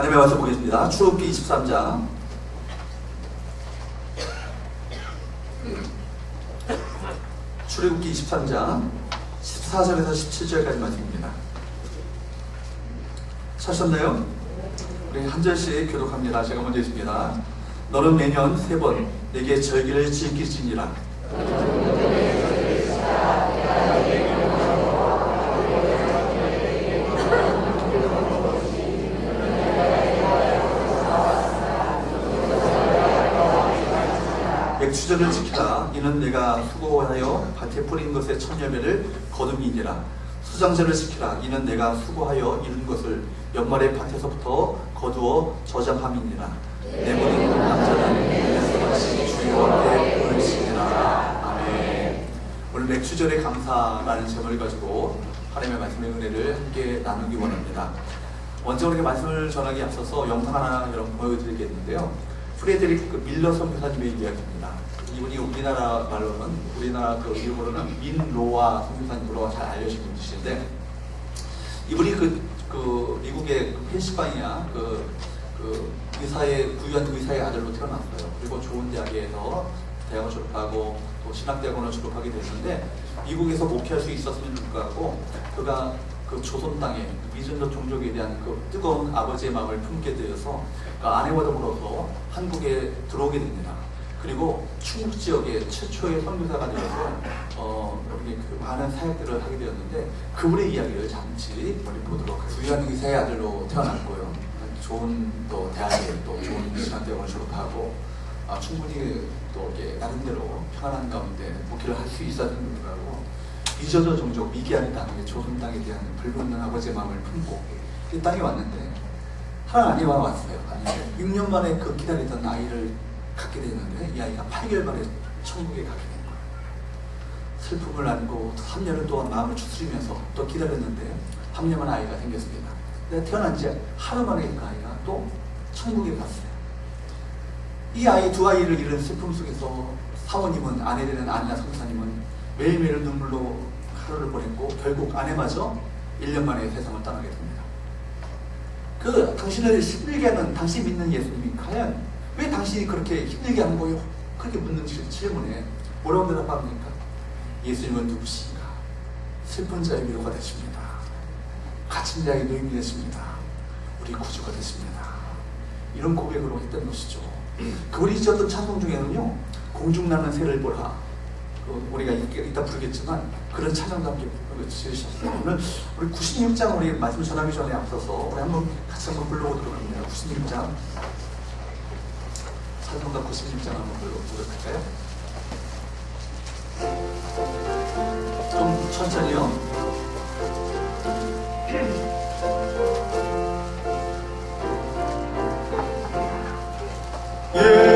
하나님의 말씀 보겠습니다. 출애굽기 23장 출애굽기 23장 14절에서 17절까지 말씀입니다. 찾으셨나요? 우리 한 절씩 교독합니다. 제가 먼저 읽습니다. 너는 매년 3번 내게 절기를 지킬지니라. 맥추절을 지키라. 이는 내가 수고하여 밭에 뿌린 것의 천여배를 거둠이니라. 수장절을 지키라. 이는 내가 수고하여 이룬 것을 연말에 밭에서부터 거두어 저장함이니라. 내 머리는 남자는 같이 주여 앞에 부르시니라. 아멘. 오늘 맥추절의 감사라는 제목을 가지고 하나님의 말씀의 은혜를 함께 나누기 원합니다. 먼저 우리가 말씀을 전하기 앞서서 영상 하나 여러분 보여드리겠는데요. 프레데릭 밀러 선교사님의 이야기입니다. 이분이 우리나라 말로는, 우리나라 그 이름으로는 민로아 선교사님으로 잘 알려진 분이신데, 이분이 미국의 펜실바니아 의사의 부유한 의사의 아들로 태어났어요. 그리고 좋은 대학에서 대학을 졸업하고 또 신학대학원을 졸업하게 됐는데, 미국에서 목회할 수 있었음에도 불구하고 그가 그 조선 땅에 미전도 종족에 대한 그 뜨거운 아버지의 마음을 품게 되어서 그 아내와 더불어서 한국에 들어오게 됩니다. 그리고 충북 지역의 최초의 선교사가 되어서 많은 사역들을 하게 되었는데, 그분의 이야기를 잠시 우리 보도록 하겠습니다. 부유한 의사의 아들로 태어났고요. 좋은 또 대학에 또 좋은 신학대학원을 졸업하고 충분히 또 이렇게 나름대로 평안한 가운데 목회를 할 수 있었는데도 불구하고 미전도 종족, 미개한 땅에 조선 땅에 대한 불붙는 아버지의 마음을 품고 이 땅에 왔는데, 하나님 아내와 왔어요. 6년 만에 그 기다리던 아이를 갖게 됐는데, 이 아이가 8개월 만에 천국에 가게 된 거예요. 슬픔을 안고 3년을 동안 마음을 추스리면서 또 기다렸는데 3년 만에 아이가 생겼습니다. 근데 태어난 지 하루 만에 그 아이가 또 천국에 갔어요. 이 아이 두 아이를 잃은 슬픔 속에서 사모님은, 아내되는 아니나 선사님은 매일매일 눈물로 하루를 보냈고, 결국 아내마저 1년 만에 세상을 떠나게 됩니다. 당신을 힘들게 하는, 당신 믿는 예수님이 과연 왜 당신이 그렇게 힘들게 하는 거요? 그렇게 묻는 질문에 뭐라고 대답합니까? 예수님은 누구신가? 슬픈 자의 위로가 되십니다. 갇힌 자의 노임이 되십니다. 우리 구주가 되십니다. 이런 고백으로 했던 것이죠. 그분이 지었던 찬송 중에는요, 공중나는 새를 보라, 우리가 이따 부르겠지만 그런 찬양도 함께 지으셨어요. 오늘 우리 96장 우리 말씀 전하기 전에 앞서서 우리 같이 한번 불러보도록 합니다. 96장 찬송가 96장 한번 불러보도록 할까요? 좀 천천히요. Oh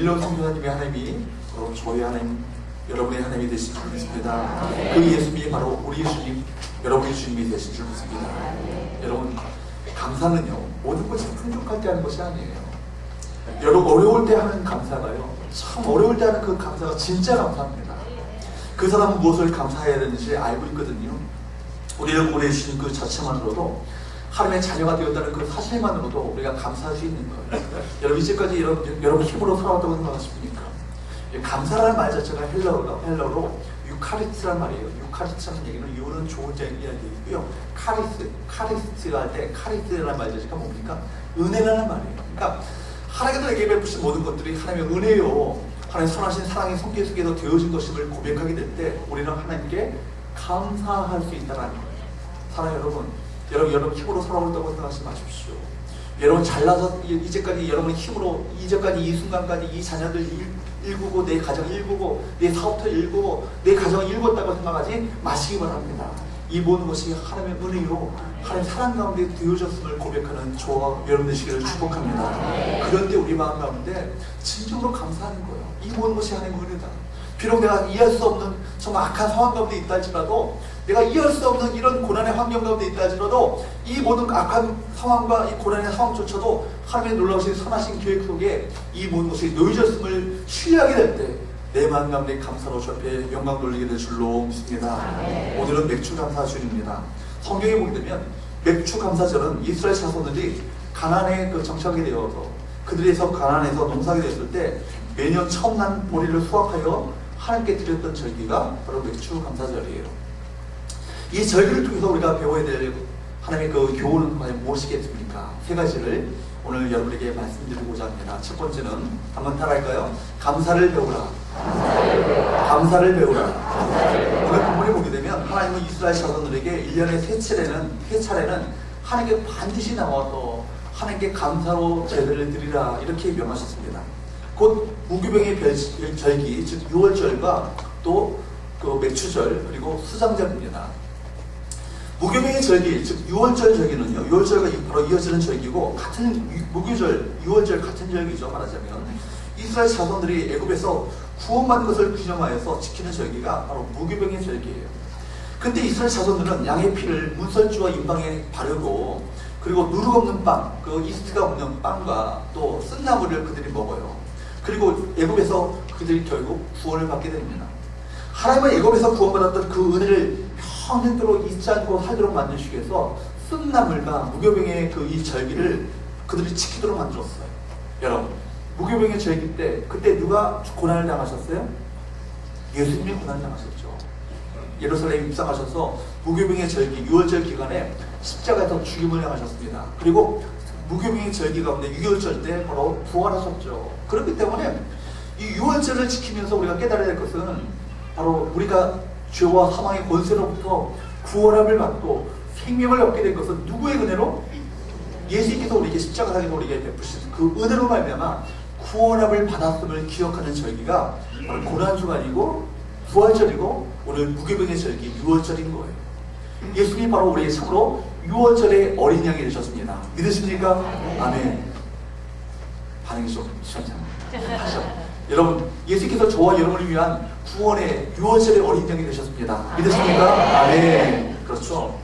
밀려온 성교사님의 하나님이 바로 저의 하나님, 여러분의 하나님이 되신 줄 믿습니다. 그 예수님이 바로 우리 주님, 여러분의 주님이 되신 줄 믿습니다. 여러분, 감사는요, 모든 것이 풍족할 때 하는 것이 아니에요. 여러분, 어려울 때 하는 감사가요, 참 어려울 때 하는 그 감사가 진짜 감사합니다. 그 사람은 무엇을 감사해야 되는지 알고 있거든요. 우리를 보내주신 그 자체만으로도, 하나님의 자녀가 되었다는 그 사실만으로도 우리가 감사할 수 있는 거예요. 여러분, 이제까지 여러분 힘으로 살아왔다고 생각하십니까? 감사라는 말 자체가 헬러로 유카리스트란 말이에요. 유카리스트라는 얘기는 유는 좋은 자이라는 얘기고요. 카리스트가 할 때 카리스트라는 말 자체가 뭡니까? 은혜라는 말이에요. 그러니까 하나님께서 내게 베푸신 모든 것들이 하나님의 은혜요, 하나님 선하신 사랑의 성격 속에서 되어진 것임을 고백하게 될 때 우리는 하나님께 감사할 수 있다는 거예요. 사랑하는 여러분 힘으로 살아오셨다고 생각하지 마십시오. 여러분 잘나서 이제까지 여러분의 힘으로 이제까지 이 순간까지 이 자녀들 일구고 내 가정 일구고 내 사업터 일구고 내 가정을 일궜다고 생각하지 마시기 바랍니다. 이 모든 것이 하나님의 은혜로 하나님 사랑 가운데 되어졌음을 고백하는 저와 여러분 되시기를 축복합니다. 그런데 우리 마음 가운데 진정으로 감사하는 거예요. 이 모든 것이 하나님의 은혜다. 비록 내가 이해할 수 없는 정말 악한 상황 가운데 있다 할지라도, 내가 이해할 수 없는 이런 고난의 환경 가운데 있다 할지라도, 이 모든 악한 상황과 이 고난의 상황조차도 하나님의 놀라우신 선하신 계획 속에 이 모든 것이 놓여졌음을 신뢰하게 될 때 내 마음 가운데 감사로 주 앞에 영광 돌리게 될 줄로 믿습니다. 오늘은 맥주 감사 주일입니다. 성경에 보게 되면 맥주 감사절은 이스라엘 자손들이 가나안에 정착하게 되어서 그들에서 가나안에서 농사하게 됐을 때 매년 처음 난 보리를 수확하여 하나님께 드렸던 절기가 바로 맥주 감사절이에요. 이 절기를 통해서 우리가 배워야 될 하나님의 그 교훈은 과연 무엇이겠습니까? 세 가지를 오늘 여러분에게 말씀드리고자 합니다. 첫 번째는 한번 따라할까요? 감사를 배우라. 감사를 배우라. 오늘 본문에 보게 되면 하나님은 이스라엘 자손들에게 1년에 세 차례는 하나님께 반드시 나와서 하나님께 감사로 제대를 드리라 이렇게 명하셨습니다. 곧 무교병의 절기, 즉 6월절과 또 그 맥추절 그리고 수장절입니다. 무교병의 절기, 즉 6월절 절기는요, 6월절과 바로 이어지는 절기고 같은 무교절, 6월절 같은 절기죠. 말하자면 이스라엘 자손들이 애굽에서 구원받은 것을 기념하여서 지키는 절기가 바로 무교병의 절기예요. 근데 이스라엘 자손들은 양의 피를 문설주와 임방에 바르고 그리고 누룩 없는 빵, 그 이스트가 없는 빵과 또 쓴나물을 그들이 먹어요. 그리고 애굽에서 그들이 결국 구원을 받게 됩니다. 하나님은 애굽에서 구원받았던 그 은혜를 평생도록 잊지 않고 살도록 만드시기 위해서 쓴나물과 무교병의 그 이 절기를 그들이 지키도록 만들었어요. 여러분, 무교병의 절기 때 그때 누가 고난을 당하셨어요? 예수님이 고난을 당하셨죠. 예루살렘에 입성하셔서 무교병의 절기 6월절 기간에 십자가에서 죽임을 당하셨습니다. 그리고 무교병의 절기 가운데 6월절 때 바로 부활하셨죠. 그렇기 때문에 이 6월절을 지키면서 우리가 깨달아야 될 것은 바로 우리가 죄와 사망의 권세로부터 구원함을 받고 생명을 얻게 된 것은 누구의 은혜로? 예수님께서 우리에게 십자가상에서 우리에게 베푸신 그 은혜로 말미암아 구원함을 받았음을 기억하는 절기가 바로 고난주간이고 부활절이고 오늘 무교병의 절기 6월절인 거예요. 예수님이 바로 우리의 참으로 6월절의 어린 양이 되셨습니다. 믿으십니까? 아멘. 반응이 좀 시원찮아요. 여러분, 예수께서 저와 여러분을 위한 구원의 6월절의 어린 양이 되셨습니다. 믿으십니까? 아멘. 그렇죠.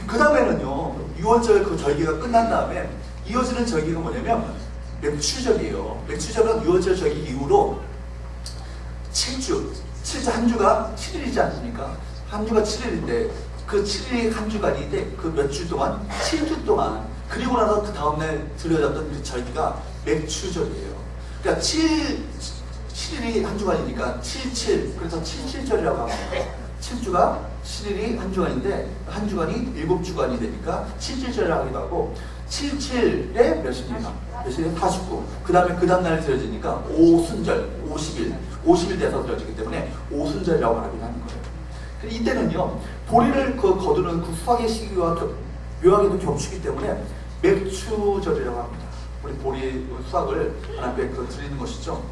그 다음에는요, 6월절 그 절기가 끝난 다음에 이어지는 절기가 뭐냐면 맥추절이에요. 맥추절은 6월절 절기 이후로 7주 한 주가 7일이지 않습니까? 한 주가 7일인데 그 7일이 한 주간인데 그 몇 주 동안 7주 동안 그리고 나서 그 다음날 들여졌던 그 절기가 맥추절이에요. 그러니까 7일이 한 주간이니까 77 그래서 77절이라고 합니다. 7주가 7일이 한 주간인데 한 주간이 7주간이 되니까 77절이라고 하기도 하고 77에 몇입니까? 몇이에요? 49. 그 다음에 그 다음날 들여지니까 오순절 50일 돼서 들여지기 때문에 오순절이라고 말하기도 하는 거예요. 이때는요 보리를 거두는 그 수확의 시기와 묘하게도 겹치기 때문에 맥추절이라고 합니다. 우리 보리 수확을 하나님께 드리는 것이죠.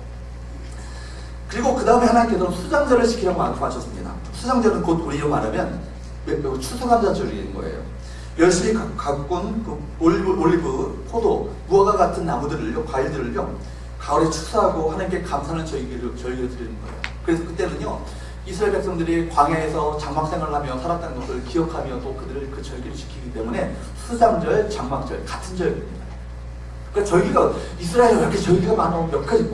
그리고 그 다음에 하나님께서는 수장절을 지키라고 말씀하셨습니다. 수장절은 곧 우리로 말하면 추수감사절인 거예요. 열심히 가꾼 그 올리브, 포도, 무화과 같은 나무들을요, 과일들을요, 가을에 축사하고 하나님께 감사하는 절기를 드리는 거예요. 그래서 그때는요, 이스라엘 백성들이 광야에서 장막 생활을 하며 살았다는 것을 기억하며 또 그들을 그 절기를 지키기 때문에 수상절, 장막절 같은 절기입니다. 그러니까 절기가 이스라엘에 왜 이렇게 절기가 많아? 몇 가지,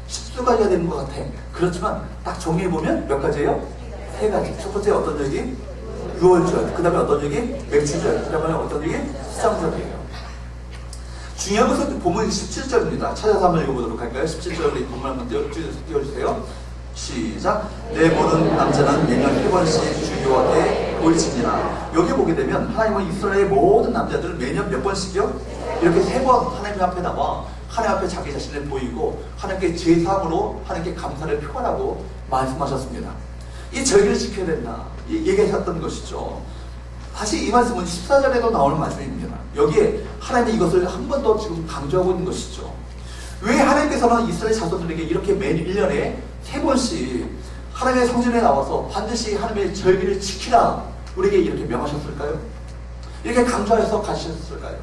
10수가지가 되는 것 같아. 그렇지만 딱 정리해보면 몇 가지예요? 3가지. 첫 번째 어떤 절기? 유월절. 그 다음에 어떤 절기? 맥주절. 그 다음에 어떤 절기? 수상절이에요. 중요한 것은 본문 17절입니다. 찾아서 한번 읽어보도록 할까요? 17절을 본문 한번 띄워주세요. 시작. 내 모든 남자는 매년 1번씩 주 여호와께 올지니라. 여기 보게 되면 하나님은 이스라엘의 모든 남자들을 매년 몇 번씩이요? 이렇게 3번 하나님 앞에 나와 하나님 앞에 자기 자신을 보이고 하나님께 제사함으로 하나님께 감사를 표현하고 말씀하셨습니다. 이 절기를 지켜야 된다 얘기하셨던 것이죠. 사실 이 말씀은 14절에도 나오는 말씀입니다. 여기에 하나님이 이것을 한 번 더 지금 강조하고 있는 것이죠. 왜 하나님께서는 이스라엘 자손들에게 이렇게 매년 1년에 3번씩 하나님의 성전에 나와서 반드시 하나님의 절기를 지키라 우리에게 이렇게 명하셨을까요? 이렇게 강조해서 가르치셨을까요?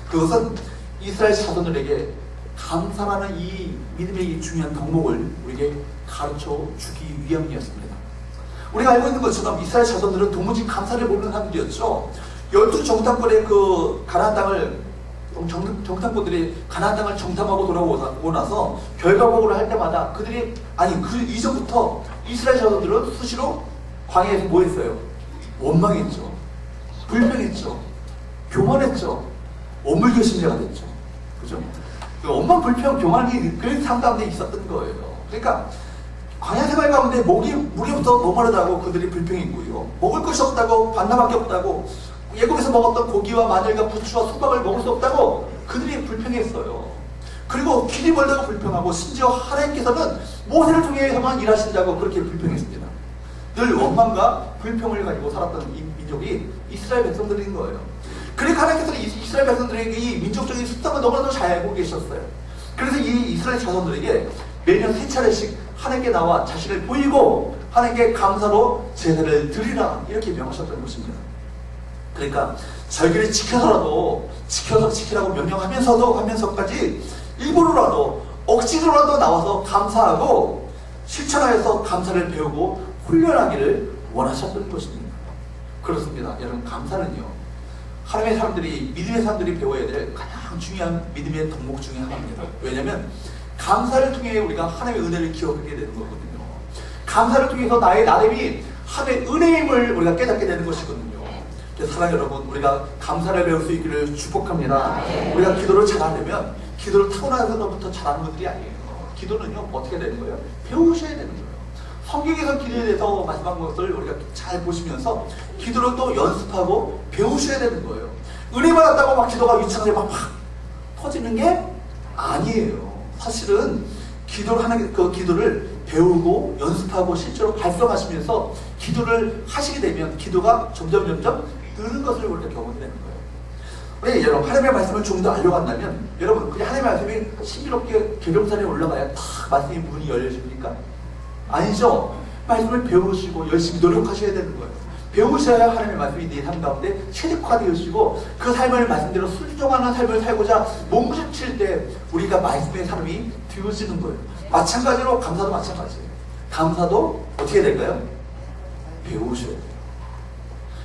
그것은 이스라엘 자손들에게 감사라는 이 믿음의 이 중요한 덕목을 우리에게 가르쳐 주기 위함이었습니다. 우리가 알고 있는 것처럼 이스라엘 자손들은 도무지 감사를 모르는 사람들이었죠. 12정탐꾼의 그 가나안 땅을 정탐꾼들이 가나안 땅을 정탐하고 돌아오고 나서 결과보고를 할 때마다 그들이 그 이전부터 이스라엘 자손들은 수시로 광야에서 뭐 했어요? 원망했죠. 불평했죠. 교만했죠. 오물교신자가 됐죠. 그죠? 그 원망, 불평, 교만이 그 삶 가운데 있었던 거예요. 그러니까 광야 생활 가운데 무리부터 목마르다고 그들이 불평했고요. 먹을 것이 없다고 반나밖에 없다고 예굽에서 먹었던 고기와 마늘과 부추와 수박을 먹을 수 없다고 그들이 불평했어요. 그리고 길이 멀다고 불평하고 심지어 하나님께서는 모세를 통해서만 일하신다고 그렇게 불평했습니다. 늘 원망과 불평을 가지고 살았던 이 민족이 이스라엘 백성들인 거예요. 그러니까 하나님께서는 이스라엘 백성들에게 이 민족적인 습성을 너무나도 잘 알고 계셨어요. 그래서 이 이스라엘 자손들에게 매년 3차례씩 하나님께 나와 자신을 보이고 하나님께 감사로 제사를 드리라 이렇게 명하셨던 것입니다. 그러니까 절기를 지키라고 명령하면서까지 일부러라도 억지로라도 나와서 감사하고 실천하여서 감사를 배우고 훈련하기를 원하셨던 것입니다. 그렇습니다. 여러분, 감사는요, 하나님의 사람들이, 믿음의 사람들이 배워야 될 가장 중요한 믿음의 덕목 중에 하나입니다. 왜냐하면 감사를 통해 우리가 하나님의 은혜를 기억하게 되는 거거든요. 감사를 통해서 나의 나름이 하나님의 은혜임을 우리가 깨닫게 되는 것이거든요. 사랑하는 여러분, 우리가 감사를 배울 수 있기를 축복합니다. 우리가 기도를 잘하려면 기도를 타고나서부터 잘하는 분들이 아니에요. 기도는요, 어떻게 되는 거예요? 배우셔야 되는 거예요. 성경에서 기도에 대해서 말씀한 것을 우리가 잘 보시면서 기도를 또 연습하고 배우셔야 되는 거예요. 은혜 받았다고 막 기도가 위창하게 막 터지는 게 아니에요. 사실은 기도를 하는 그 기도를 배우고 연습하고 실제로 발성하시면서 기도를 하시게 되면 기도가 점점 느는 것을 우리가 경험하게 되는 거예요. 왜 여러분, 하나님의 말씀을 좀 더 알려고 한다면 여러분, 그냥 하나님의 말씀이 신비롭게 계룡산에 올라가야 딱 말씀의 문이 열려집니까? 아니죠. 말씀을 배우시고 열심히 노력하셔야 되는 거예요. 배우셔야 하나님의 말씀이 내 삶 가운데 체득화되어지고 그 삶을 말씀대로 순종하는 삶을 살고자 몸부림칠 때 우리가 말씀의 사람이 되어지는 거예요. 마찬가지로 감사도 마찬가지예요. 감사도 어떻게 될까요? 배우셔야 돼요.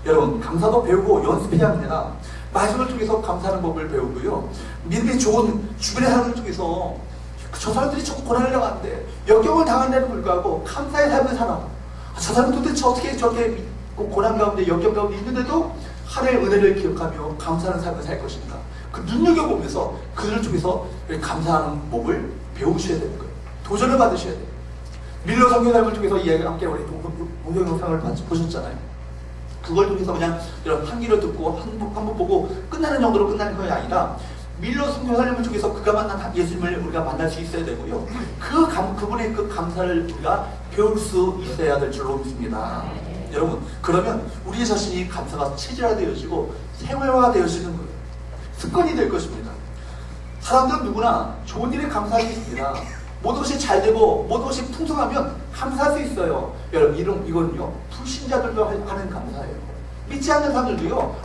여러분, 감사도 배우고 연습해야 합니다. 말씀을 통해서 감사하는 법을 배우고요. 믿음이 좋은 주변의 사람들 중에서 저 사람들이 조금 고난을 당하는데 역경을 당하는데도 불구하고 감사의 삶을 살아. 저 사람은 도대체 어떻게 저렇게 고난 가운데 역경 가운데 있는데도 하나님의 은혜를 기억하며 감사하는 삶을 살 것인가. 그 눈여겨보면서 그들을 통해서 감사하는 법을 배우셔야 되는 거예요. 도전을 받으셔야 돼요. 밀러 선교사님을 통해서 이야기 함께 우리 동영 영상을 보셨잖아요. 그걸 통해서 그냥 이런 한기를 듣고 한번 보고 끝나는 정도로 끝나는 것이 아니라 밀러 선교사님을 통해서 그가 만난 예수님을 우리가 만날 수 있어야 되고요. 그분의 그 감사를 우리가 배울 수 있어야 될 줄로 믿습니다. 여러분, 그러면 우리 자신이 감사가 체질화되어지고 생활화되어지는 거예요. 습관이 될 것입니다. 사람들은 누구나 좋은 일에 감사할 수 있습니다. 모든 것이 잘 되고 모든 것이 풍성하면 감사할 수 있어요. 여러분, 이건요, 불신자들도 하는 감사예요. 믿지 않는 사람들도요,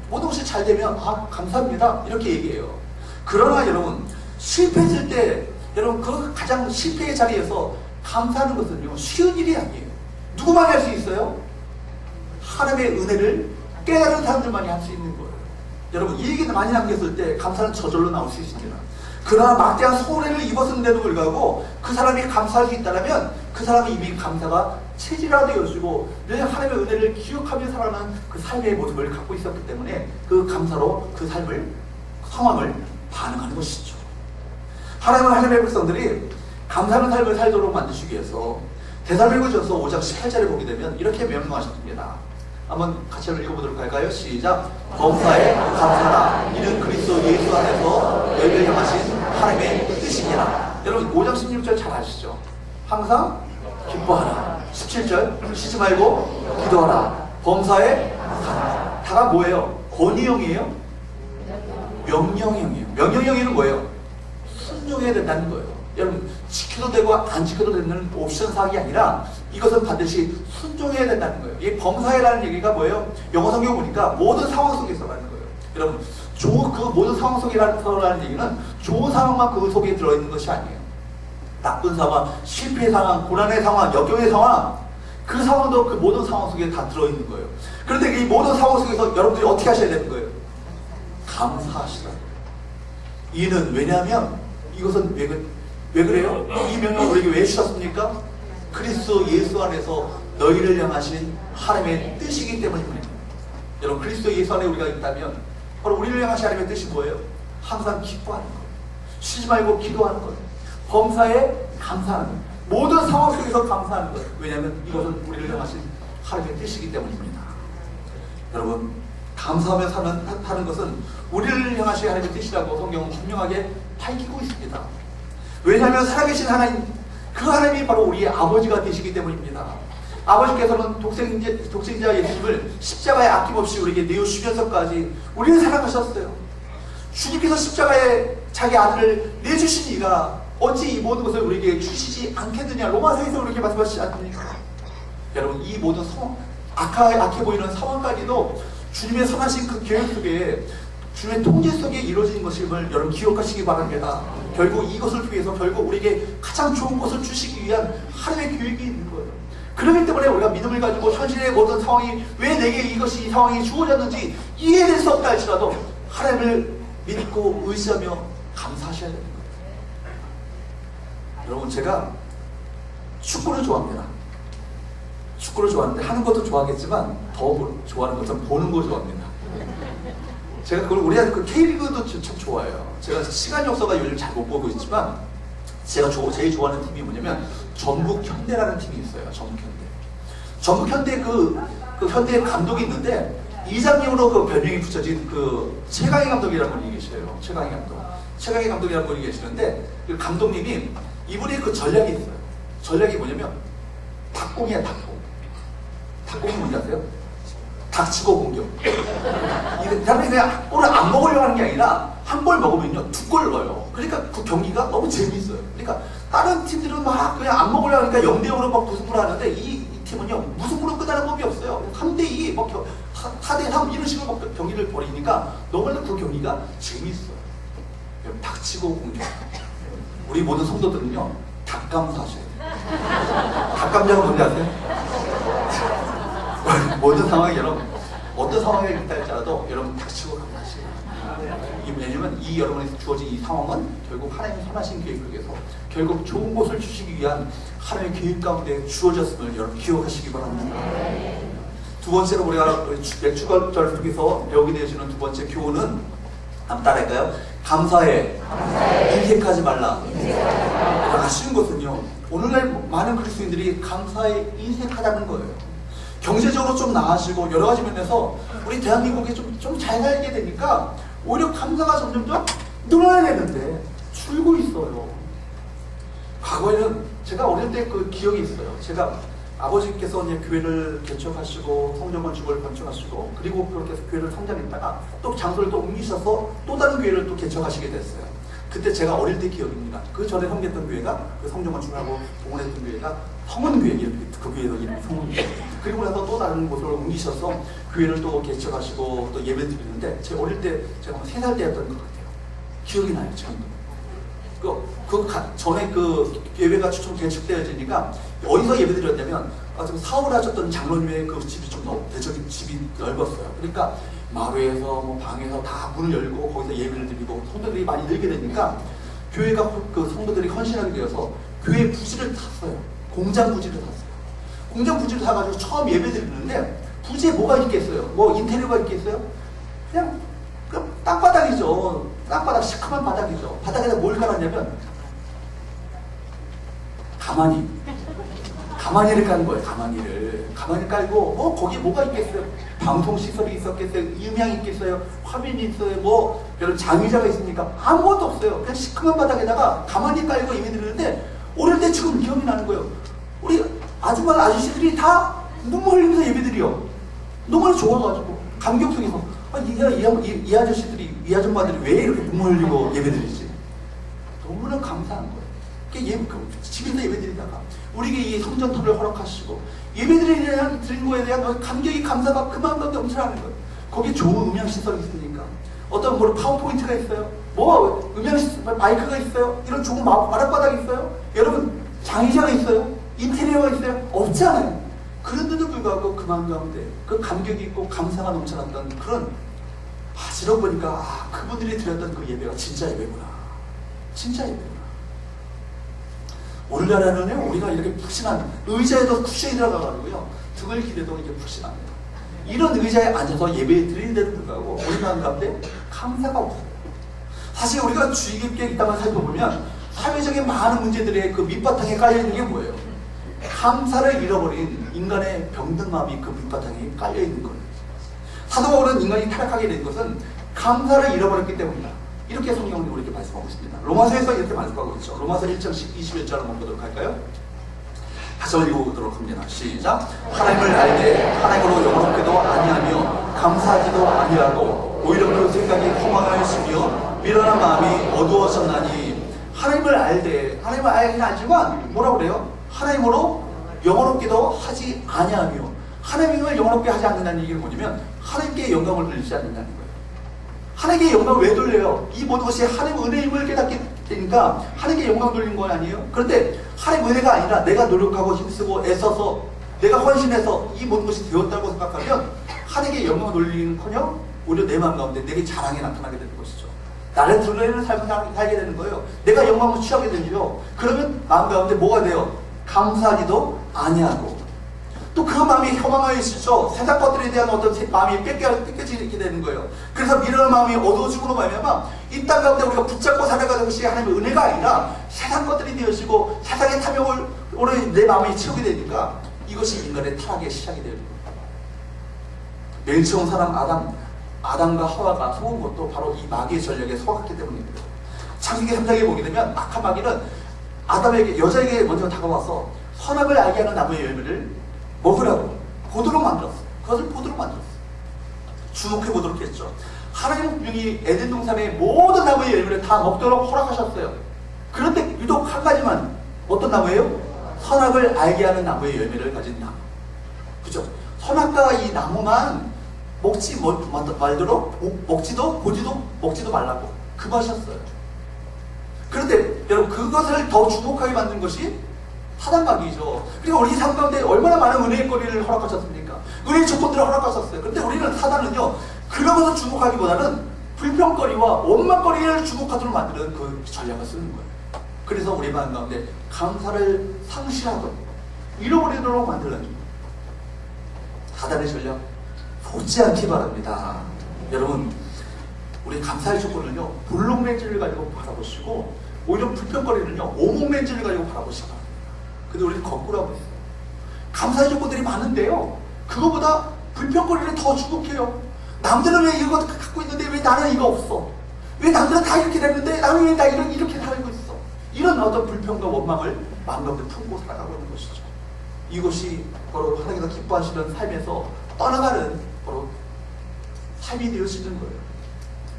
모든 것이 잘 되면 감사합니다 이렇게 얘기해요. 그러나 여러분, 실패했을 때 여러분 그 가장 실패의 자리에서 감사하는 것은요 쉬운 일이 아니에요. 누구만 할 수 있어요? 하나님의 은혜를 깨달은 사람들만이 할 수 있는 거예요. 여러분 이 얘기를 많이 남겼을 때 감사는 저절로 나올 수 있습니다. 그러나 막대한 손해를 입었음에도 불구하고 그 사람이 감사할 수 있다면 그 사람이 이미 감사가 체질화되어지고 늘 하나님의 은혜를 기억하며 살아가는 그 삶의 모습을 갖고 있었기 때문에 그 감사로 그 삶을, 상황을 반응하는 것이죠. 하나님의 백성들이 감사하는 삶을 살도록 만드시기 위해서 데살로니가전서 5장 18절에 보게 되면 이렇게 명령하셨습니다. 한번 같이 읽어보도록 할까요? 시작. 범사에 감사하라. 이는 그리스도 예수 안에서 너희를 향하신 하나님의 뜻이니라. 여러분 5장 16절 잘 아시죠? 항상 기뻐하라. 17절 쉬지 말고 기도하라. 범사에 감사하라. 다가 뭐예요? 권위형이에요? 명령형이에요. 명령형이는 뭐예요? 순종해야 된다는 거예요. 여러분 지켜도 되고 안 지켜도 되는 옵션 사항이 아니라 이것은 반드시 순종해야 된다는 거예요. 이 범사에라는 얘기가 뭐예요? 영어 성경 보니까 모든 상황 속에서라는 거예요. 여러분 그 모든 상황 속에서라는 얘기는 좋은 상황만 그 속에 들어있는 것이 아니에요. 나쁜 상황, 실패의 상황, 고난의 상황, 역경의 상황, 그 상황도 그 모든 상황 속에 다 들어있는 거예요. 그런데 이 모든 상황 속에서 여러분들이 어떻게 하셔야 되는 거예요? 감사하시라. 이는 왜냐하면 이것은 왜 그래요? 이 명령을 우리에게 왜 주셨습니까? 그리스도 예수 안에서 너희를 향하신 하나님의 뜻이기 때문입니다. 여러분 그리스도 예수 안에 우리가 있다면 바로 우리를 향하신 하나님의 뜻이 뭐예요? 항상 기뻐하는 거예요. 쉬지 말고 기도하는 거예요. 범사에 감사하는 거예요. 모든 상황 속에서 감사하는 거예요. 왜냐하면 이것은 우리를 향하신 하나님의 뜻이기 때문입니다. 여러분 감사하며 사는 것은 우리를 향하신 하나님의 뜻이라고 성경은 분명하게 밝히고 있습니다. 왜냐하면 살아계신 하나님, 그 하나님이 바로 우리의 아버지가 되시기 때문입니다. 아버지께서는 독생자 예수님을 십자가에 아낌없이 우리에게 내어주시면서까지 우리를 사랑하셨어요. 주님께서 십자가에 자기 아들을 내주신 이가 어찌 이 모든 것을 우리에게 주시지 않겠느냐. 로마서에서 우리에게 말씀하시지 않습니까? 여러분 이 모든 악해 보이는 상황까지도 주님의 선하신 그 계획 속에 주님의 통제 속에 이루어진 것임을 여러분 기억하시기 바랍니다. 결국 이것을 위해서 결국 우리에게 가장 좋은 것을 주시기 위한 하나님의 계획이 있는 거예요. 그렇기 때문에 우리가 믿음을 가지고 현실의 모든 상황이 왜 내게 이 상황이 주어졌는지 이해될 수 없다 할지라도 하나님을 믿고 의지하며 감사하셔야 되는 거예요. 여러분 제가 축구를 좋아합니다. 축구를 좋아하는데 하는 것도 좋아하겠지만 더 좋아하는 것은 보는 거 좋아합니다. 제가 그걸 우리한테 그 K리그도 참 좋아해요. 제가 시간이 없어서 요즘 잘 못 보고 있지만 제가 제일 좋아하는 팀이 뭐냐면 전북현대라는 팀이 있어요. 전북현대 그 현대 감독이 있는데 이장님으로 그 별명이 붙여진 그 최강희 감독이라는 분이 계셔요. 최강희 감독이라는 분이 계시는데 그 감독님이 이분의 그 전략이 있어요. 전략이 뭐냐면 닭공이야 닭공. 닭공이 뭔지 아세요? 닥치고 공격. 다른 그냥 골을 안 먹으려고 하는 게 아니라 한 골 먹으면요 2골 넣어요. 그러니까 그 경기가 너무 재미있어요. 그러니까 다른 팀들은 막 그냥 안 먹으려고 하니까 0대0으로 막 무승부를 하는데 이 팀은요 무승부로 끝나는 법이 없어요. 3대2, 4대3 이런 식으로 막 경기를 벌이니까 너무나도 그 경기가 재미있어요. 닥치고 공격. 우리 모든 성도들은요 닭감사하셔야 돼요. 닭감자가 뭔지 아세요? 모든 상황이 여러분 어떤 상황에 있다 할지라도 여러분 닥치고 감사하시고. 왜냐면 이 여러분에게 주어진 이 상황은 결국 하나님의 선하신 계획 속에서 결국 좋은 것을 주시기 위한 하나님의 계획 가운데 주어졌음을 여러분 기억하시기 바랍니다. 두 번째로 우리가 맥주절을 통해서 배우게 되시는 두 번째 교훈은 한번 따라할까요? 감사해. 인색하지 말라. 아쉬운 것은요 오늘날 많은 그리스도인들이 감사에 인색하다는 거예요. 경제적으로 좀 나아지고 여러 가지 면에서 우리 대한민국이 좀 잘 살게 되니까 오히려 감사가 점점점 늘어나야 되는데 줄고 있어요. 과거에는 제가 어릴 때 그 기억이 있어요. 제가 아버지께서 이제 교회를 개척하시고 성전 건축을 건축하시고 그리고 그렇게 해서 교회를 성장했다가 또 장소를 또 옮기셔서 또 다른 교회를 또 개척하시게 됐어요. 그때 제가 어릴 때 기억입니다. 그 전에 섬겼던 교회가 그 성전 건축을 하고 봉헌했던 교회가 성원교회, 그 교회도 이름이 성원교회. 그리고 나서 또 다른 곳으로 옮기셔서 교회를 또 개척하시고 또 예배 드리는데 제 어릴 때 제가 3살 때였던 것 같아요. 기억이 나요, 지금도. 전에 그 예배가 좀 개축되어지니까 어디서 예배드렸냐면 지금 사업을 하셨던 장로님의 그 집이 좀 대적인 집이 넓었어요. 그러니까 마루에서 뭐 방에서 다 문을 열고 거기서 예배를 드리고 성도들이 많이 늘게 되니까 교회가 그 성도들이 헌신하게 되어서 교회 부지를 샀어요. 공장 부지를 샀어요. 공장 부지를 사가지고 처음 예배 드리는데 부지에 뭐가 있겠어요? 뭐 인테리어가 있겠어요? 그냥 땅바닥이죠. 땅바닥, 시커먼 바닥이죠. 바닥에다 뭘 깔았냐면 가마니를 깐 거예요. 가마니 깔고 거기 뭐가 있겠어요? 방송시설이 있었겠어요? 음향이 있겠어요? 화면이 있어요? 뭐 여러 장의자가 있습니까? 아무것도 없어요. 그냥 시커먼 바닥에다가 가마니 깔고 예배 드리는데 오늘 때 지금 기억이 나는 거예요. 우리 아줌마 아저씨들이 다 눈물 흘리면서 예배 드려. 너무 좋아가지고 감격 속에서 이 아저씨들이, 이 아줌마들이 왜 이렇게 눈물 흘리고 예배 드리지? 너무나 감사한 거예요. 집에서 예배 드리다가 우리에게 이 성전터를 허락하시고 예배 드리는 거에 대한 감격이, 감사가 그만큼 넘쳐나는 거예요. 거기 좋은 음향시설이 있으니까 어떤 뭐 파워포인트가 있어요. 뭐 음향시설, 마이크가 있어요. 이런 좋은 마룻바닥이 있어요. 여러분 장의자가 있어요. 인테리어가 있어요. 없잖아요. 그런데도 불구하고 그 마음 가운데 그 감격이 있고 감사가 넘쳐났던 그런 지러 보니까 그분들이 드렸던 그 예배가 진짜 예배구나. 진짜 예배구나. 오늘날에는요, 우리가 이렇게 푹신한 의자에도 쿠션이 들어가가지고요, 등을 기대도 이게 푹신합니다. 이런 의자에 앉아서 예배 드리는데도 불구하고 우리 마음 가운데 감사가 없어요. 사실 우리가 주의 깊게 이 땅을 살펴보면 사회적인 많은 문제들의 그 밑바탕에 깔려있는 게 뭐예요? 감사를 잃어버린 인간의 병든 마음이 그 밑바탕에 깔려있는 거예요. 사도 바울은 인간이 타락하게 된 것은 감사를 잃어버렸기 때문이다. 이렇게 성경은 우리에게 말씀하고 있습니다. 로마서에서 이렇게 말씀하고 있죠. 로마서 1장 21절을 한번 보도록 할까요? 다시 한번 읽어보도록 합니다. 시작. 하나님을 알되 하나님으로 영원롭게도 아니하며 감사하지도 아니하고 오히려 그 생각이 허망하였으며 미련한 마음이 어두워졌나니 하나님을 알되, 하나님을 알긴 알지만 뭐라고 그래요? 하나님으로 영원롭게도 하지 아니하며, 하나님을 영원롭게 하지 않는다는 얘기는 뭐냐면 하나님께 영광을 돌리지 않는다는 거예요. 하나님께 영광을 왜 돌려요? 이 모든 것이 하나님의 은혜임을 깨닫게 되니까 하나님께 영광 돌리는 건 아니에요? 그런데 하나님의 은혜가 아니라 내가 노력하고 힘쓰고 애써서 내가 헌신해서 이 모든 것이 되었다고 생각하면 하나님께 영광을 돌리는커녕 오히려 내 마음 가운데 내게 자랑이 나타나게 되는 것이죠. 나를 드러내는 삶을 살게 되는 거예요. 내가 영광을 취하게 되죠. 그러면 마음 가운데 뭐가 돼요? 감사하지도 아니하고, 또 그 마음이 혐오하여 있죠. 세상 것들에 대한 어떤 마음이 뺏겨지게 되는 거예요. 그래서 미련한 마음이 어두워지고 말미암아 이 땅 가운데 우리가 붙잡고 살아가는 것이 하나님의 은혜가 아니라 세상 것들이 되어지고 세상의 탐욕을 오늘 내 마음이 채우게 되니까 이것이 인간의 타락의 시작이 되는 거예요. 멸치온 사람 아담과 하와가 속은 것도 바로 이 마귀의 전략에 속았기 때문입니다. 창세기 3장에 보게 되면 악한 마귀는 아담에게, 여자에게 먼저 다가와서 선악을 알게 하는 나무의 열매를 먹으라고 보도록 만들었어요. 그것을 보도록 만들었어요. 주목해 보도록 했죠. 하나님은 분명히 에덴 동산의 모든 나무의 열매를 다 먹도록 허락하셨어요. 그런데 유독 한 가지만, 어떤 나무예요? 선악을 알게 하는 나무의 열매를 가진 나무. 그죠? 선악과 이 나무만 먹지 말도록, 먹지도 보지도 먹지도 말라고 금하셨어요. 그런데 여러분, 그것을 더 주목하게 만든 것이 사단마귀죠. 그리고 우리 삶 가운데 얼마나 많은 은혜의 거리를 허락하셨습니까? 은혜의 조건들을 허락하셨어요. 그런데 우리는, 사단은요, 그런 것을 주목하기보다는 불평거리와 원망거리를 주목하도록 만드는 그 전략을 쓰는 거예요. 그래서 우리 마음 가운데 감사를 상실하고 잃어버리도록 만드는 거예요. 사단의 전략 속지 않기 바랍니다. 여러분, 우리 감사의 조건을요, 볼록렌즈를 가지고 바라보시고 오히려 불평거리는요, 오목렌즈를 가지고 바라보시기 바랍니다. 근데 우리는 거꾸로 하고 있어요. 감사의 조건들이 많은데요, 그거보다 불평거리를 더 주목해요. 남들은 왜 이거 갖고 있는데 왜 나는 이거 없어? 왜 남들은 다 이렇게 됐는데 나는 왜 나 이렇게 살고 있어? 이런 어떤 불평과 원망을 마음 가운데 품고 살아가고 있는 것이죠. 이것이 바로 하나님께서 기뻐하시는 삶에서 떠나가는 바로 삶이 되어지는 거예요.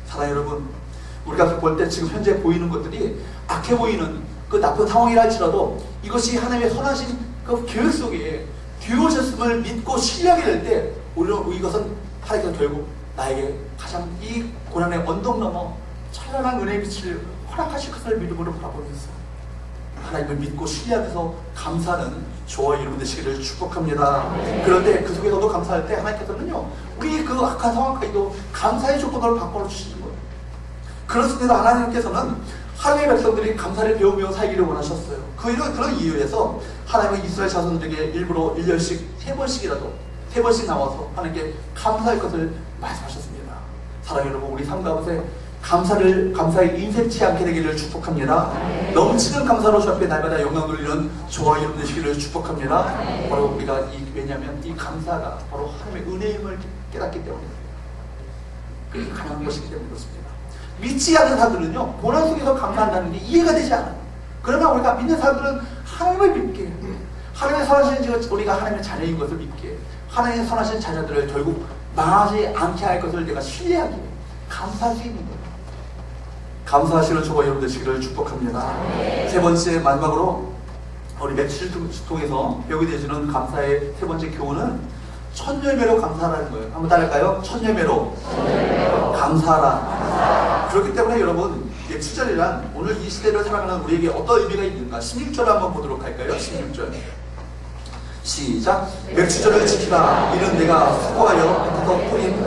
사랑 여러분, 우리가 볼 때 지금 현재 보이는 것들이 악해 보이는 그 나쁜 상황이라 할지라도 이것이 하나님의 선하신 그 계획 속에 되어졌음을 믿고 신뢰하게 될 때 오히려 이것은 하나님께서 결국 나에게 가장 이 고난의 언덕 넘어 찬란한 은혜의 빛을 허락하실 것을 믿음으로 바라보면서 하나님을 믿고 신뢰하면서 감사하는 저와 여러분 되시기를 축복합니다. 그런데 그 속에서도 감사할 때 하나님께서는요, 우리 그 악한 상황까지도 감사의 조건을 바꿔 주시는 거예요. 그렇습니다. 하나님께서는 하나님의 백성들이 감사를 배우며 살기를 원하셨어요. 그런 이유에서 하나님은 이스라엘 자손들에게 일부러 1년씩 3번씩 나와서 하나님께 감사할 것을 말씀하셨습니다. 사랑하는 여러분, 우리 삶 가운데 감사의 인색치 않게 되기를 축복합니다. 넘치는 감사로 주 앞에 날마다 영광 돌리는 저와 여러분 되시기를 축복합니다. 바로 우리가 왜냐하면 이 감사가 바로 하나님의 은혜임을 깨닫기 때문이에요. 그게 가능한 것이기 때문에 그렇습니다. 믿지 않는 사람들은요, 고난 속에서 감사한다는 게 이해가 되지 않아요. 그러나 우리가 믿는 사람들은 하나님을 믿게, 하나님의 선하신 우리가 하나님의 자녀인 것을 믿게, 하나님의 선하신 자녀들을 결국 망하지 않게 할 것을 내가 신뢰하기에 감사할 수 있는 거예요. 감사하시는 저와 여러분 되시기를 축복합니다. 세 번째, 마지막으로 우리 며칠 통해서 배우게 되시는 감사의 세 번째 교훈은 천열매로 감사하라는 거예요. 한번 따라할까요? 천열매로 감사하라. 그렇기 때문에 여러분, 추절이란 오늘 이 시대를 살아가는 우리에게 어떤 의미가 있는가? 16절 한번 보도록 할까요? 16절 시작. 맥주절을 지키라. 이는 내가 수고하여 밭에서 뿌린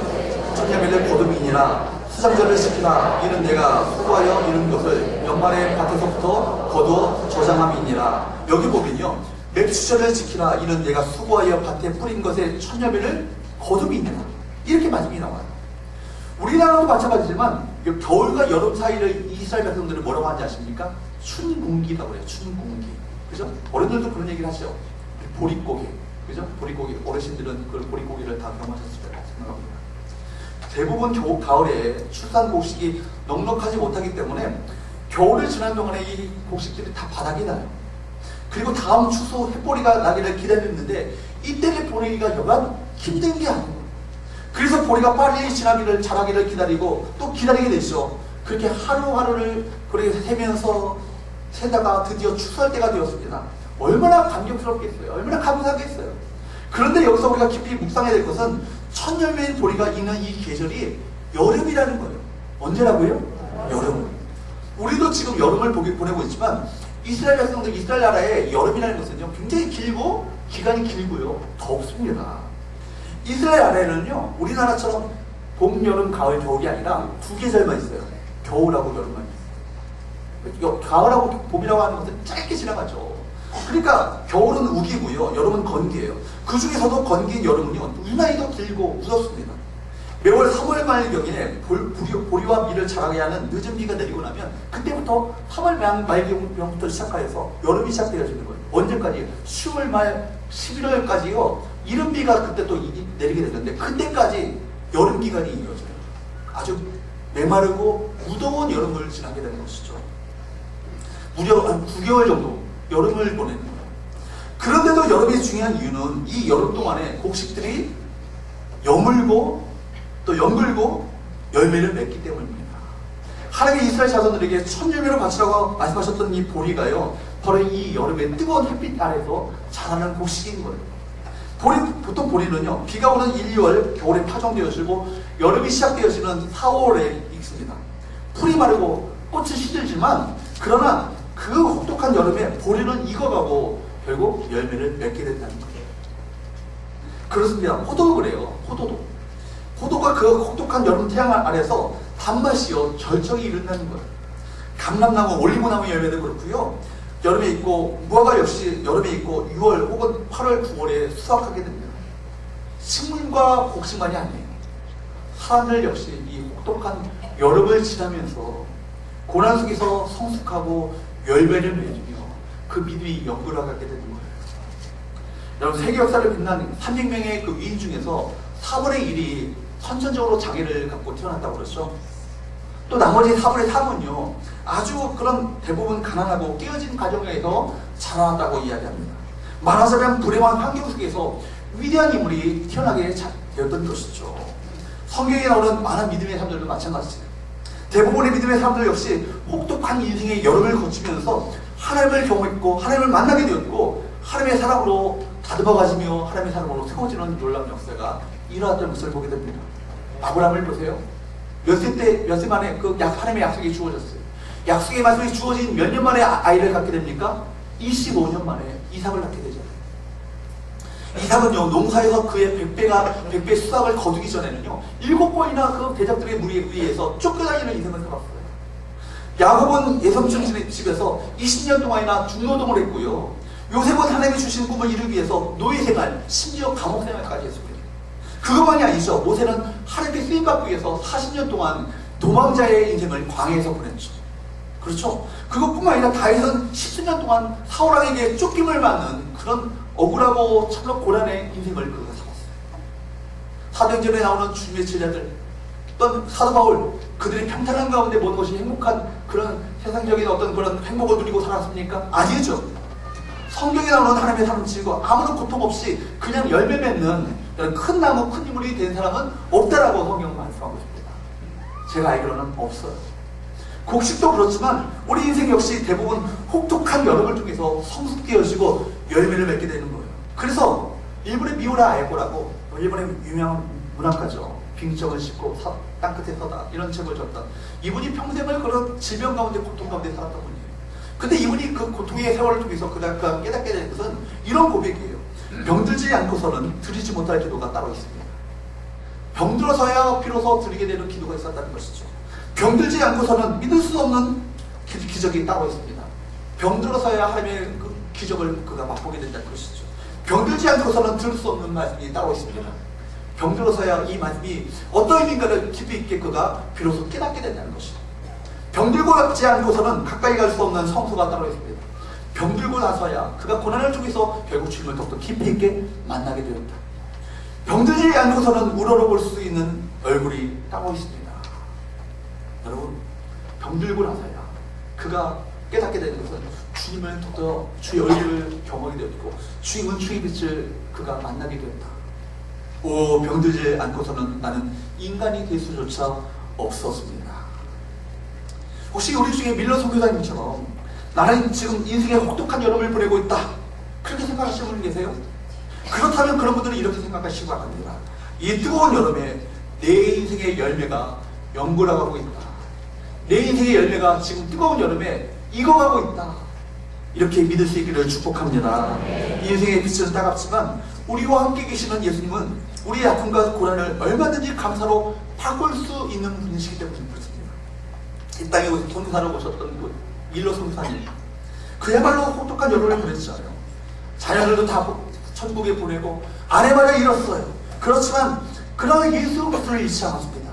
천열매를 거둠이니라. 수장절을 지키라. 이는 내가 수고하여 이룬 것을 연말에 밭에서부터 거두어 저장함이니라. 여기 보면요, 맥주절을 지키라. 이는 내가 수고하여 밭에 뿌린 것의 천열매를 거둠이니라. 이렇게 말씀이 나와요. 우리나라도 마찬가지지만 겨울과 여름 사이를 이스라엘 백성들은 뭐라고 하는지 아십니까? 춘궁기라고 해요. 춘궁기. 그죠? 어른들도 그런 얘기를 하죠. 보릿고개. 그죠? 보릿고개. 어르신들은 그 보릿고개를 다 경험하셨을 거라 생각합니다. 대부분 가을에 출산 곡식이 넉넉하지 못하기 때문에 겨울을 지난 동안에 이 곡식들이 다 바닥이 나요. 그리고 다음 추수 햇보리가 나기를 기다렸는데 이때를 보내기가 여간 힘든 게 아니에요. 그래서 보리가 빨리 자라기를 기다리고 또 기다리게 되죠. 그렇게 하루하루를 그렇게 세다가 드디어 추수할 때가 되었습니다. 얼마나 감격스럽겠어요. 얼마나 감사하겠어요. 그런데 여기서 우리가 깊이 묵상해야 될 것은 천열매인 보리가 있는 이 계절이 여름이라는 거예요. 언제라고요? 여름. 우리도 지금 여름을 보내고 있지만 이스라엘 백성들, 이스라엘 나라의 여름이라는 것은요, 굉장히 길고 기간이 길고요, 덥습니다. 이스라엘 나라에는요, 우리나라처럼 봄, 여름, 가을, 겨울이 아니라 두 계절만 있어요. 겨울하고 여름만 있어요. 가을하고 봄이라고 하는 것은 짧게 지나가죠. 그러니까 겨울은 우기고요, 여름은 건기예요. 그 중에서도 건기인 여름은요, 유난히 더 길고 무섭습니다. 매월 3월 말경에 보리와 밀을 자라게 하는 늦은 비가 내리고 나면 그때부터 3월 말경부터 시작하여서 여름이 시작되어지는 거예요. 언제까지? 10월 말 11월까지요. 이른 비가 그때 또 내리게 되는데 그때까지 여름 기간이 이어져요. 아주 메마르고 무더운 여름을 지나게 되는 것이죠. 무려 한 9개월 정도 여름을 보내는 거예요. 그런데도 여름이 중요한 이유는 이 여름 동안에 곡식들이 여물고 또 연글고 열매를 맺기 때문입니다. 하나님의 이스라엘 자손들에게 천열매로 바치라고 말씀하셨던 이 보리가요, 바로 이 여름의 뜨거운 햇빛 아래서 자라는 곡식인 거예요. 보통 보리는요, 비가 오는 1, 2월 겨울에 파종되어지고 여름이 시작되어지는 4, 5월에 익습니다. 풀이 마르고 꽃이 시들지만 그러나 그 혹독한 여름에 보리는 익어가고 결국 열매를 맺게 된다는 거예요. 그렇습니다. 호도도 그래요. 호도가 그 혹독한 여름 태양 아래서 단맛이요, 절정이 이른다는 거예요. 감람나무, 올리고나무 열매도 그렇고요, 여름에 있고, 무화과 역시 여름에 있고 6월 혹은 8월, 9월에 수확하게 됩니다. 식물과 곡식만이 아니에요. 사람들 역시 이 혹독한 여름을 지나면서 고난 속에서 성숙하고 열매를 맺으며 그 믿음이 연결하게 되는 거예요. 여러분, 세계 역사를 빛난 300명의 그 위인 중에서 4분의 1이 선천적으로 장애를 갖고 태어났다고 그랬죠. 또 나머지 4분의 3은요, 아주 그런 대부분 가난하고 깨어진 가정에서 자라났다고 이야기합니다. 말하자면 불행한 환경 속에서 위대한 인물이 태어나게 되었던 것이죠. 성경에 나오는 많은 믿음의 사람들도 마찬가지예요. 대부분의 믿음의 사람들 역시 혹독한 인생의 여름을 거치면서 하나님을 경험했고 하나님을 만나게 되었고 하나님의 사랑으로 다듬어가지며 하나님의 사랑으로 세워지는 놀라운 역사가 일어났던 것을 보게 됩니다. 아브라함을 보세요. 몇 세 만에 그 하나님의 약속이 주어졌어요. 약속의 말씀이 주어진 몇 년 만에 아이를 갖게 됩니까? 25년 만에 이삭을 낳게 되잖아요. 이삭은요, 농사에서 그의 100배 수확을 거두기 전에는요, 7번이나 그 대적들의 무리에 의해서 쫓겨다니는 인생을 살았어요. 야곱은 예성촌 집에서 20년 동안이나 중노동을 했고요. 요셉은 하나님이 주신 꿈을 이루기 위해서 노예생활, 심지어 감옥생활까지 했습니다. 그것만이 아니죠. 모세는 하나님께 쓰임받기 위해서 40년 동안 도망자의 인생을 광야에서 보냈죠. 그렇죠? 그것뿐만 아니라 다윗은 10수년 동안 사울왕에게 쫓김을 받는 그런 억울하고 참으로 고난의 인생을 그가 살았어요. 사도행전에 나오는 주님의 제자들, 어떤 사도 바울, 그들이 평탄한 가운데 모든 것이 행복한 그런 세상적인 어떤 그런 행복을 누리고 살았습니까? 아니죠. 성경에 나오는 하나님의 사람 치고 아무런 고통 없이 그냥 열매 맺는 큰 나무, 큰 인물이 된 사람은 없다라고 성경은 말씀하고 있습니다. 제가 알기로는 없어요. 곡식도 그렇지만 우리 인생 역시 대부분 혹독한 여름을 통해서 성숙되어지고 열매를 맺게 되는 거예요. 그래서 일본의 미우라 아에고라고 일본의 유명한 문학가죠. 빙적을 싣고 땅끝에 서다 이런 책을 썼던 이분이 평생을 그런 질병 가운데 고통 가운데 살았던 분이에요. 근데 이분이 그 고통의 세월을 통해서 그가 깨닫게 된 것은 이런 고백이에요. 병들지 않고서는 드리지 못할 기도가 따로 있습니다. 병들어서야 비로소 드리게 되는 기도가 있었다는 것이죠. 병들지 않고서는 믿을 수 없는 기적이 따로 있습니다. 병들어서야 하나님의 그 기적을 그가 맛보게 된다는 것이죠. 병들지 않고서는 들을 수 없는 말씀이 따로 있습니다. 병들어서야 이 말씀이 어떤 의미인가를 깊이 있게 그가 비로소 깨닫게 된다는 것이죠. 병들고 낫지 않고서는 가까이 갈 수 없는 성수가 따로 있습니다. 병들고 나서야 그가 고난을 통해서 결국 주님을 더욱더 깊이 있게 만나게 되었다. 병들지 않고서는 우러러볼 수 있는 얼굴이 따로 있습니다. 여러분, 병들고 나서야 그가 깨닫게 되는 것은 주님을 더욱더 주의 얼굴을 경험하게 되었고 주님은 주의 빛을 그가 만나게 되었다. 오, 병들지 않고서는 나는 인간이 될 수조차 없었습니다. 혹시 우리 중에 밀러 선교사님처럼 나는 지금 인생의 혹독한 여름을 보내고 있다, 그렇게 생각하시는 분 계세요? 그렇다면 그런 분들은 이렇게 생각하시기 바랍니다. 이 뜨거운 여름에 내 인생의 열매가 연골하고 있다. 내 인생의 열매가 지금 뜨거운 여름에 익어가고 있다. 이렇게 믿을 수 있기를 축복합니다. 인생의 빛은 따갑지만 우리와 함께 계시는 예수님은 우리의 아픔과 고난을 얼마든지 감사로 바꿀 수 있는 분이시기 때문에 그렇습니다. 이 땅에 선교사를 오셨던 밀러 선교사님, 그야말로 혹독한 여름을 보냈잖아요. 자녀들도 다 천국에 보내고 아내마저 잃었어요. 그렇지만 그러나 예수 그리스도를 잃지 않았습니다.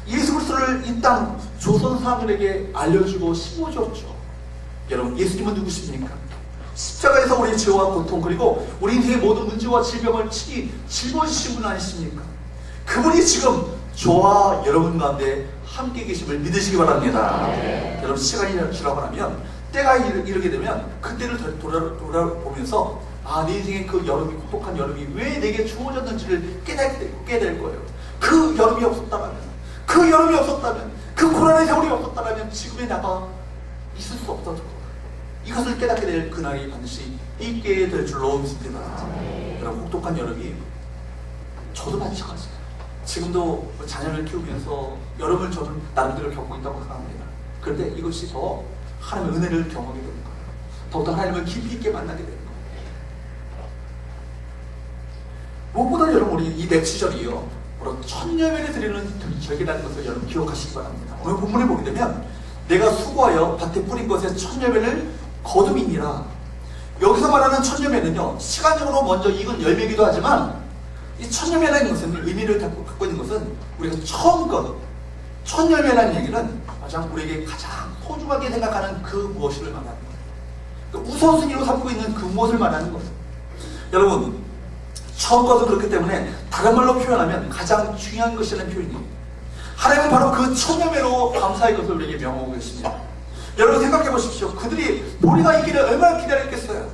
예수 그리스도를 이 땅 조선 사람들에게 알려주고 심어줬죠. 여러분, 예수님은 누구십니까? 십자가에서 우리의 죄와 고통 그리고 우리 인생의 모든 문제와 질병을 짊어지신 분 아니십니까? 그분이 지금 저와 여러분 가운데 함께 계심을 믿으시기 바랍니다. 여러분, 시간이 지나고 나면 때가 이르게 되면 그때를 돌아보면서 내 인생의 그 여름이, 혹독한 여름이 왜 내게 주어졌는지를 깨닫게 될 거예요. 그 여름이 없었다면, 그 고난의 세월이 없었다면 지금의 나가 있을 수 없었던 거예요. 이것을 깨닫게 될 그날이 반드시 있게 될 줄로 믿습니다. 여러분, 혹독한 여름이 저도 마찬가지예요. 지금도 자녀를 키우면서 여름을 저는 나름대로 겪고 있다고 생각합니다. 그런데 이것이 더 하나님의 은혜를 경험하게 되는 거예요. 더욱더 하나님을 깊이 있게 만나게 되는 거예요. 무엇보다 여러분, 우리 이 맺시절이요, 바로 천여배를 드리는 절기라는 것을 여러분 기억하시기 바랍니다. 오늘 본문에 보게 되면 내가 수고하여 밭에 뿌린 것에 천여배를 거둠이니라. 여기서 말하는 천여배는요, 시간적으로 먼저 익은 열매이기도 하지만 이 천여배라는 것은 의미를 갖고 있는 것은 우리가 처음 거둔 천여배라는 얘기는 가장 우리에게 가장 소중하게 생각하는 그 무엇을 말하는 거예요. 그러니까 우선순위로 삼고 있는 그 무엇을 말하는 거예요. 여러분, 처음 거둔 그렇기 때문에 다른 말로 표현하면 가장 중요한 것이라는 표현이에요. 하나님은 바로 그 천여배로 감사의 것을 우리에게 명하고 계십니다. 여러분, 생각해 보십시오. 그들이 보리가 있기를 얼마나 기다렸겠어요.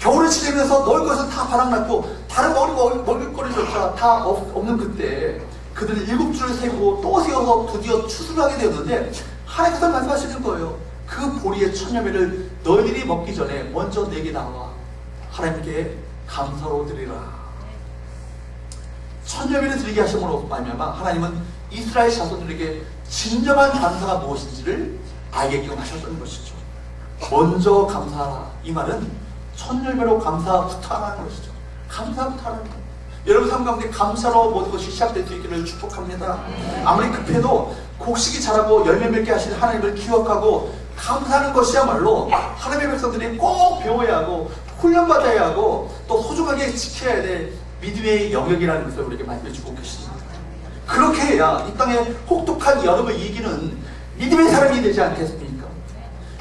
겨울을 지내면서 먹을 것은 다 바닥났고 다른 먹을거리조차 다 없는 그때 그들은 7줄을 세고 또 세워서 드디어 추수를 하게 되었는데 하나님께서 말씀하시는 거예요. 그 보리의 천여배를 너희들이 먹기 전에 먼저 내게 나와 하나님께 감사로 드리라. 천여배를 드리게 하심으로 말미암아 하나님은 이스라엘 자손들에게 진정한 감사가 무엇인지를 알게끔 하셨던 것이죠. 먼저 감사하라. 이 말은 천열배로 감사부터 하는 것이죠. 감사부터 하는 것. 여러분 삶 가운데 감사로 모든 것이 시작될 수 있기를 축복합니다. 아무리 급해도 곡식이 자라고 열매 맺게 하신 하나님을 기억하고 감사하는 것이야말로 하나님의 백성들이 꼭 배워야 하고 훈련받아야 하고 또 소중하게 지켜야 될 믿음의 영역이라는 것을 우리에게 말해주고 계십니다. 그렇게 해야 이 땅의 혹독한 여름을 이기는 믿음의 사람이 되지 않겠습니까?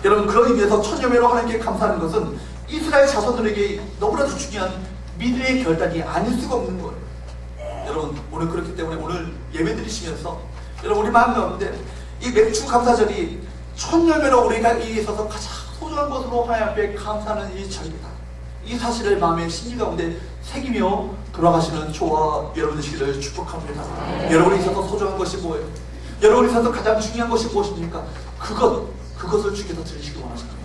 여러분 그런 의미에서 천여배로 하나님께 감사하는 것은 이스라엘 자손들에게 너무나도 중요한 믿음의 결단이 아닐 수가 없는 거예요. 여러분 오늘 그렇기 때문에 오늘 예배 드리시면서 여러분 우리 마음 가운데 이 맥주 감사절이 천여배로 우리가 이 있어서 가장 소중한 것으로 하나님 앞에 감사하는 이 절기다. 이 사실을 마음의 심리 가운데 새기며 돌아가시는 저와 여러분 되시기를 축복합니다. 여러분이 있어서 소중한 것이 뭐예요? 여러분이 있어서 가장 중요한 것이 무엇입니까? 그것을 주께서 들으시기 원하십니다.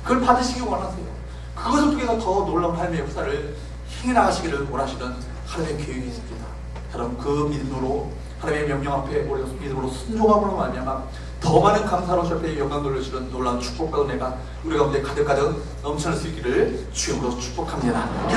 그걸 받으시기 원하세요. 그것을 통해서 더 놀라운 하나님의 역사를 행해나가시기를 원하시는 하나님의 계획이 있습니다. 여러분 그 믿음으로 하나님의 명령 앞에 우리가 믿음으로 순종함으로 말미암아 더 많은 감사로 주 앞에 영광 돌려주시는 놀라운 축복과 은혜가 우리 가운데 가득가득 넘쳐날 수 있기를 주님으로 축복합니다.